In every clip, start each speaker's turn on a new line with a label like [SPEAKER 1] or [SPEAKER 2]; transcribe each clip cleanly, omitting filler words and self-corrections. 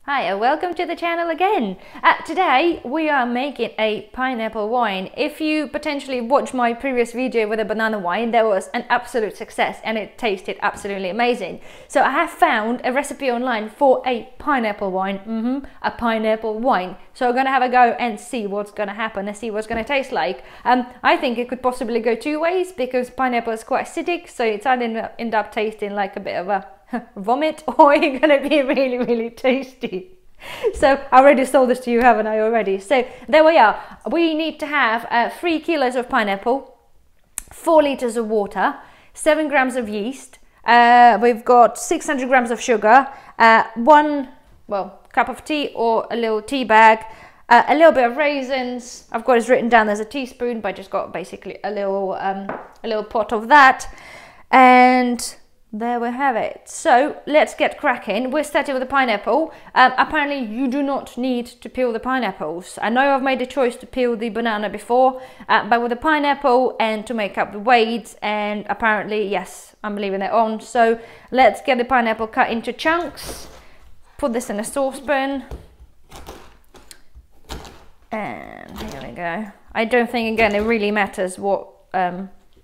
[SPEAKER 1] Hi and welcome to the channel again. Today we are making a pineapple wine. If you potentially watched my previous video with a banana wine, that was an absolute success and it tasted absolutely amazing. So I have found a recipe online for a pineapple wine, a pineapple wine. So I'm gonna have a go and see what's gonna happen and see what's gonna taste like. I think it could possibly go two ways because pineapple is quite acidic, so it's either end up tasting like a bit of a vomit or it's gonna be really tasty. So I already sold this to you, haven't I already? So there we are. We need to have 3 kilos of pineapple, 4 liters of water, 7 grams of yeast, we've got 600 grams of sugar, one cup of tea or a little tea bag, a little bit of raisins. I've got it written down as a teaspoon, but I just got basically a little pot of that, and there we have it. So let's get cracking. We're starting with the pineapple. Apparently you do not need to peel the pineapples. I know I've made a choice to peel the banana before, but with the pineapple and to make up the weight, and apparently yes, I'm leaving it on. So let's get the pineapple cut into chunks. Put this in a saucepan. And here we go. I don't think again it really matters what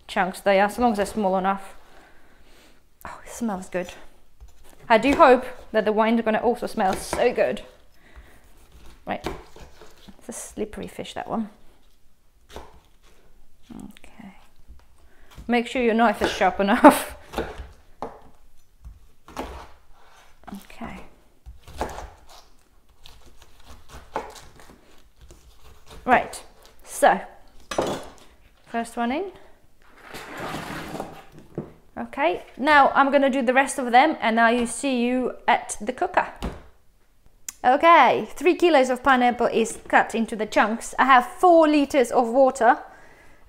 [SPEAKER 1] chunks they are, as long as they're small enough. Oh, it smells good. I do hope that the wine's gonna also smell so good. Right, it's a slippery fish, that one. Okay. Make sure your knife is sharp enough. Okay. Right, so, first one in. Okay, now I'm gonna do the rest of them and I will see you at the cooker. Okay, 3 kilos of pineapple is cut into the chunks. I have 4 liters of water,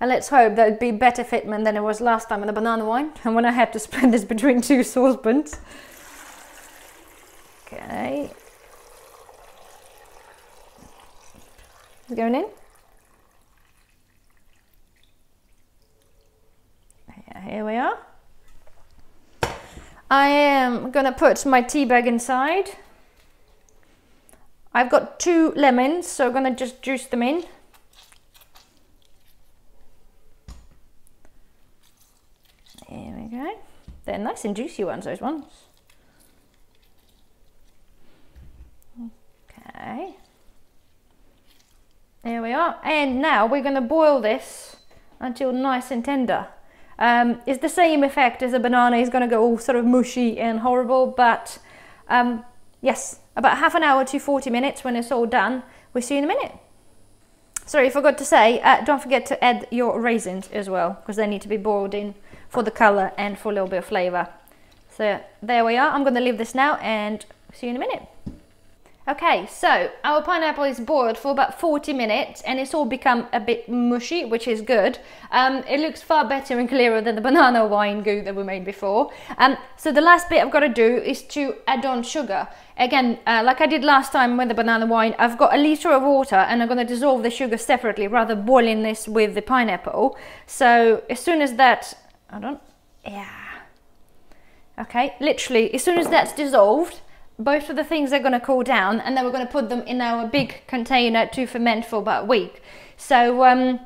[SPEAKER 1] and let's hope that it'll be better fitment than it was last time in the banana wine and when I had to spread this between 2 saucepans. Okay. It's going in. Yeah, here we are. I am gonna put my tea bag inside. I've got 2 lemons, so I'm gonna just juice them in. There we go. They're nice and juicy ones, those ones. Okay. There we are. And now we're gonna boil this until nice and tender. It's the same effect as a banana. It's going to go all sort of mushy and horrible, but yes, about half an hour to 40 minutes. When it's all done, we'll see you in a minute. Sorry, I forgot to say, don't forget to add your raisins as well, because they need to be boiled in for the color and for a little bit of flavor. So there we are. I'm going to leave this now and see you in a minute. Okay, so our pineapple is boiled for about 40 minutes and it's all become a bit mushy, which is good. It looks far better and clearer than the banana wine goo that we made before. So the last bit I've got to do is to add on sugar. Again, like I did last time with the banana wine, I've got a liter of water and I'm going to dissolve the sugar separately rather than boiling this with the pineapple. So as soon as that, okay, literally as soon as that's dissolved, both of the things are going to cool down, and then we're going to put them in our big container to ferment for about a week. So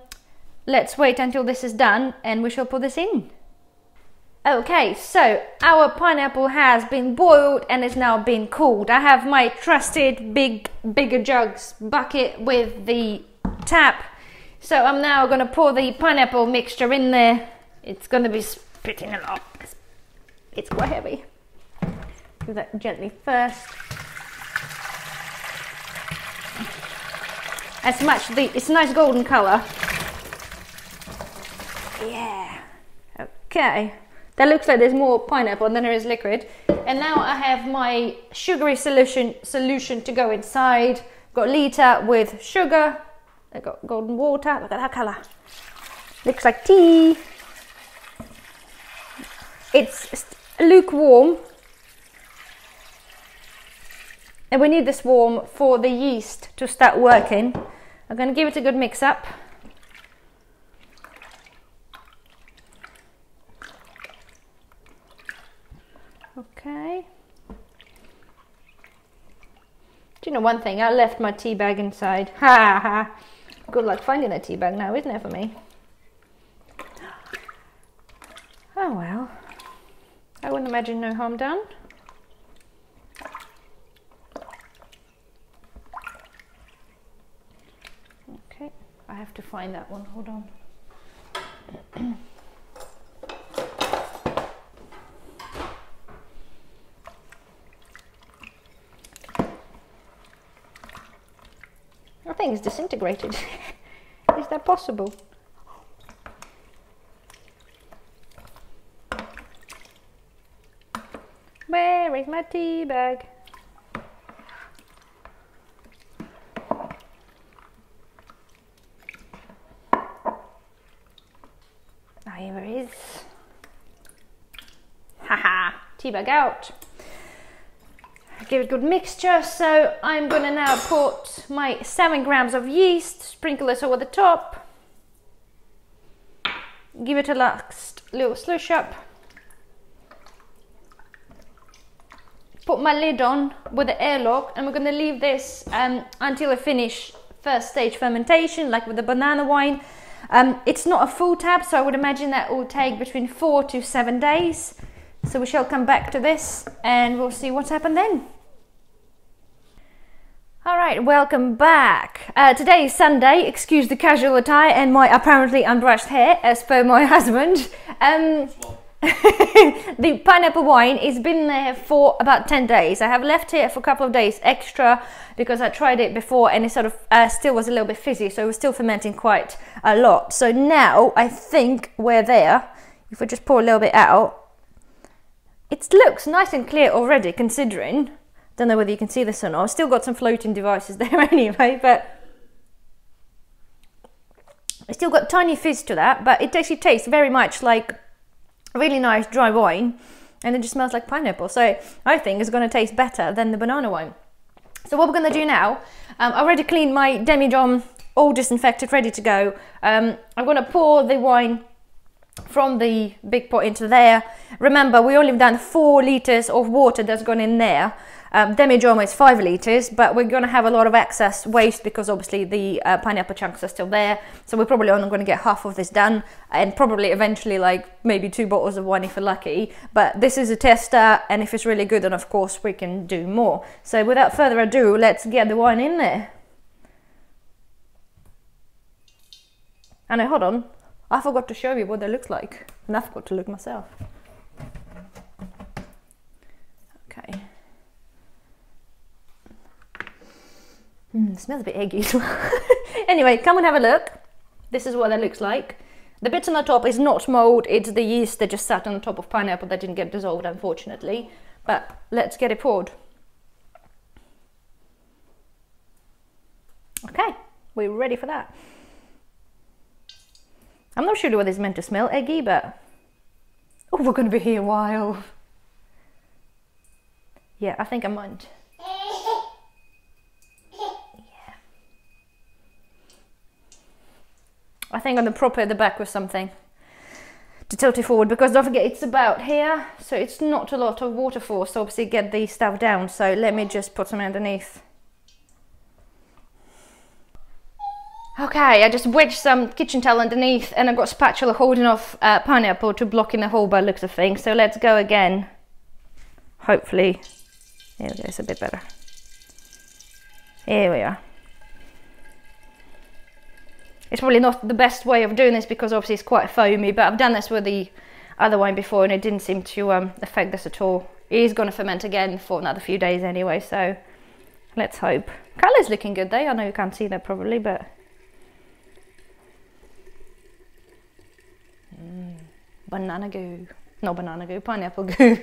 [SPEAKER 1] let's wait until this is done and we shall put this in. Okay, so our pineapple has been boiled and is now been cooled. I have my trusted bigger jugs bucket with the tap. So I'm now going to pour the pineapple mixture in there. It's going to be spitting a lot. It's quite heavy. Do that gently first. It's a nice golden colour. Yeah. Okay. That looks like there's more pineapple than there is liquid. And now I have my sugary solution to go inside. Got a litre with sugar. I got golden water. Look at that colour. Looks like tea. It's lukewarm. And we need this warm for the yeast to start working. I'm going to give it a good mix up. Okay. Do you know one thing? I left my tea bag inside. Ha ha. Good luck finding a tea bag now, isn't it, for me? Oh well. I wouldn't imagine no harm done. Okay, I have to find that one. Hold on. I think it's disintegrated. Is that possible? Where is my tea bag? Ah, here it is. Haha, tea bag out. Give it a good mixture. So I'm gonna now put my 7 grams of yeast, sprinkle this over the top. Give it a last little slush up. Put my lid on with the airlock, and we're going to leave this until I finish first stage fermentation, like with the banana wine. It's not a full tap, so I would imagine that will take between 4 to 7 days. So we shall come back to this and we'll see what's happened then. Alright, welcome back. Today is Sunday, excuse the casual attire and my apparently unbrushed hair, as per my husband. The pineapple wine has been there for about 10 days. I have left it for a couple of days extra because I tried it before and it sort of still was a little bit fizzy, so it was still fermenting quite a lot. So now I think we're there. If we just pour a little bit out, it looks nice and clear already, considering. Don't know whether you can see this or not. I've still got some floating devices there anyway, but it's still got tiny fizz to that, but it actually tastes very much like really nice dry wine, and it just smells like pineapple. So I think it's going to taste better than the banana wine. So what we're going to do now, I already cleaned my demi-john, all disinfected, ready to go. I'm going to pour the wine from the big pot into there. Remember, we only done 4 liters of water that's gone in there. Demi-john is 5 liters, but we're going to have a lot of excess waste because obviously the pineapple chunks are still there. So we're probably only going to get half of this done, and probably eventually like maybe 2 bottles of wine if we're lucky. But this is a tester, and if it's really good, then of course we can do more. So without further ado, let's get the wine in there. And hold on, I forgot to show you what that looks like, and I forgot to look myself. Okay. It smells a bit eggy as well. Anyway, come and have a look. This is what that looks like. The bits on the top is not mold, it's the yeast that just sat on the top of pineapple that didn't get dissolved, unfortunately. But let's get it poured. Okay, we're ready for that. I'm not sure what it's meant to smell eggy, but oh, we're going to be here a while. Yeah, I think I might. I think I'm going to prop it at the back with something to tilt it forward, because don't forget it's about here, so it's not a lot of water force to obviously get the stuff down. So let me just put some underneath. Okay, I just wedged some kitchen towel underneath, and I've got a spatula holding off pineapple to block in the hole by the looks of things. So let's go again. Hopefully, there we go, it's a bit better. Here we are. It's probably not the best way of doing this because obviously it's quite foamy, but I've done this with the other wine before and it didn't seem to affect this at all. It is going to ferment again for another few days anyway, so let's hope. Colour's looking good though. I know you can't see that probably, but banana goo. Not banana goo, pineapple goo.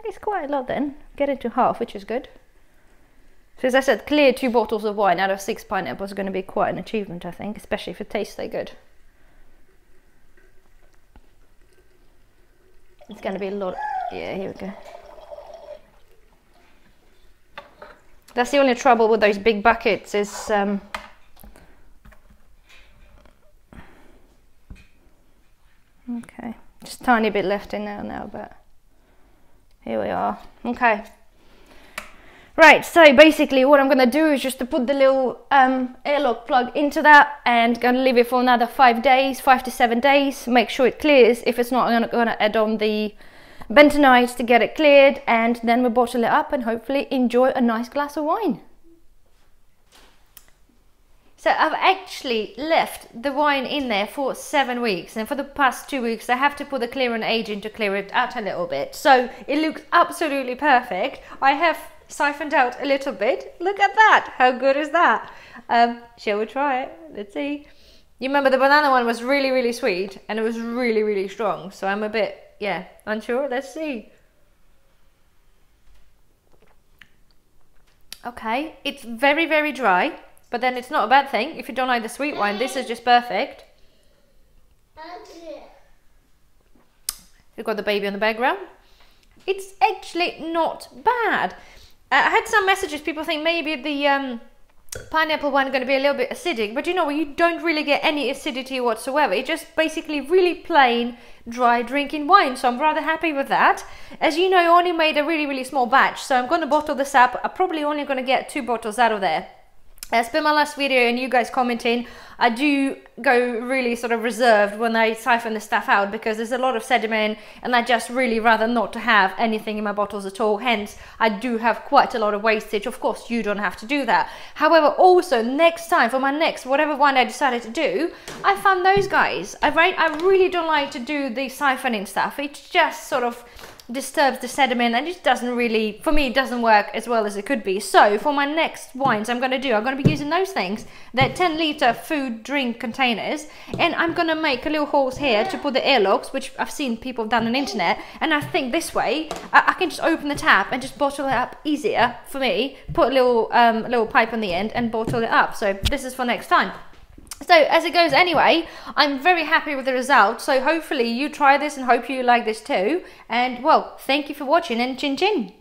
[SPEAKER 1] It's quite a lot then. Get it to half, which is good. So as I said, clear 2 bottles of wine out of 6 pineapples is going to be quite an achievement, I think, especially if it tastes so good. It's going to be a lot. Yeah, here we go. That's the only trouble with those big buckets is okay, just a tiny bit left in there now, but Here we are. Okay. Right, so basically what I'm going to do is just to put the little airlock plug into that and going to leave it for another 5 days, 5 to 7 days, make sure it clears. If it's not, I'm going to add on the bentonite to get it cleared, and then we'll bottle it up and hopefully enjoy a nice glass of wine. So I've actually left the wine in there for 7 weeks, and for the past 2 weeks I have to put the clearance agent to clear it out a little bit. So it looks absolutely perfect. I have siphoned out a little bit. Look at that. How good is that? Shall we try it? Let's see. You remember the banana one was really, really sweet and it was really, really strong. So I'm a bit, yeah, unsure. Let's see. Okay, it's very, very dry, but then it's not a bad thing. If you don't like the sweet wine, this is just perfect. You've got the baby in the background. It's actually not bad. I had some messages, people think maybe the pineapple one is going to be a little bit acidic, but you know, you don't really get any acidity whatsoever. It's just basically really plain, dry drinking wine, so I'm rather happy with that. As you know, I only made a really, really small batch, so I'm going to bottle this up. I'm probably only going to get 2 bottles out of there. As per my last video and you guys commenting, I do go really sort of reserved when I siphon the stuff out because there's a lot of sediment and I just really rather not to have anything in my bottles at all. Hence, I do have quite a lot of wastage. Of course, you don't have to do that. However, also next time for my next whatever one I decided to do, I found those guys. I really don't like to do the siphoning stuff. It just sort of disturbs the sediment and it doesn't really, for me, it doesn't work as well as it could be. So for my next wines I'm going to be using those things. They're 10-litre food drink containers, and I'm going to make a little holes here to put the airlocks, which I've seen people have done on the internet, and I think this way I can just open the tap and just bottle it up easier for me, put a little pipe on the end and bottle it up. So this is for next time. So as it goes anyway, I'm very happy with the result. So hopefully you try this and hope you like this too. And well, thank you for watching, and chin chin.